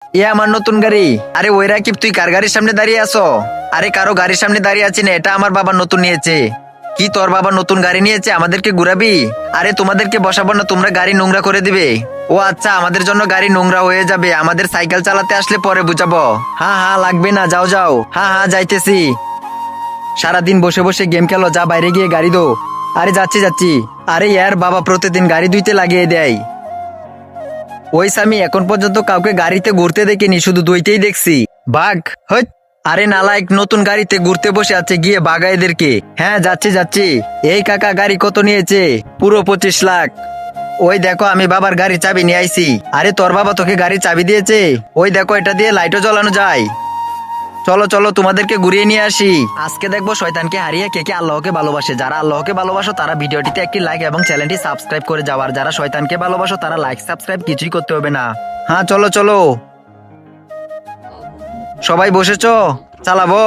এ আমার নতুন গাড়ি। আরে ওই রাকিব, তুই কার গাড়ির সামনে দাঁড়িয়ে আছো? আরে কারো গাড়ির সামনে দাঁড়িয়ে আছি না, এটা আমার বাবা নতুন নিয়েছে। কি তোর বাবা নতুন গাড়ি নিয়েছে, আমাদেরকে ঘুরাবি? আরে তোমাদেরকে বসাবো না, তোমরা গাড়ি নোংরা করে দিবে। ও আচ্ছা, আমাদের জন্য গাড়ি নোংরা হয়ে যাবে, আমাদের সাইকেল চালাতে আসলে পরে বুঝাবো। হ্যাঁ হ্যাঁ, লাগবে না, যাও যাও। হ্যাঁ হ্যাঁ, যাইতেছি। সারাদিন বসে বসে গেম খেলো, যা বাইরে গিয়ে গাড়ি দো। আরে যাচ্ছি যাচ্ছি। আরে ইয়ার বাবা প্রতিদিন গাড়ি ধুইতে লাগিয়ে দেয়। ওই স্বামী এখন পর্যন্ত কাউকে গাড়িতে ঘুরতে দেখিনি, শুধু দুইটাই দেখছি। বাঘ হই। আরে নালায়ক, নতুন গাড়িতে ঘুরতে বসে আছে, গিয়ে বাঘা এদেরকে। হ্যাঁ যাচ্ছি যাচ্ছি। এই কাকা গাড়ি কত নিয়েছে? পুরো 25 লাখ। ওই দেখো, আমি বাবার গাড়ির চাবি নিয়ে আইছি। আরে তোর বাবা তোকে গাড়ির চাবি দিয়েছে? ওই দেখো, এটা দিয়ে লাইটও জ্বালানো যায়। চলো চলো, তোমাদেরকে ঘুরিয়ে নিয়ে আসি। আজকে দেখবো শয়তানকে হারিয়ে কে কে আল্লাহকে ভালোবাসে। যারা আল্লাহকে ভালোবাসো তারা ভিডিওটিতে একটি লাইক এবং চ্যানেলটি সাবস্ক্রাইব করে যাও। আর যারা শয়তানকে ভালোবাসো তারা লাইক সাবস্ক্রাইব কিছুই করতে হবে না। হ্যাঁ চলো চলো, সবাই বসেছো? চালাবো।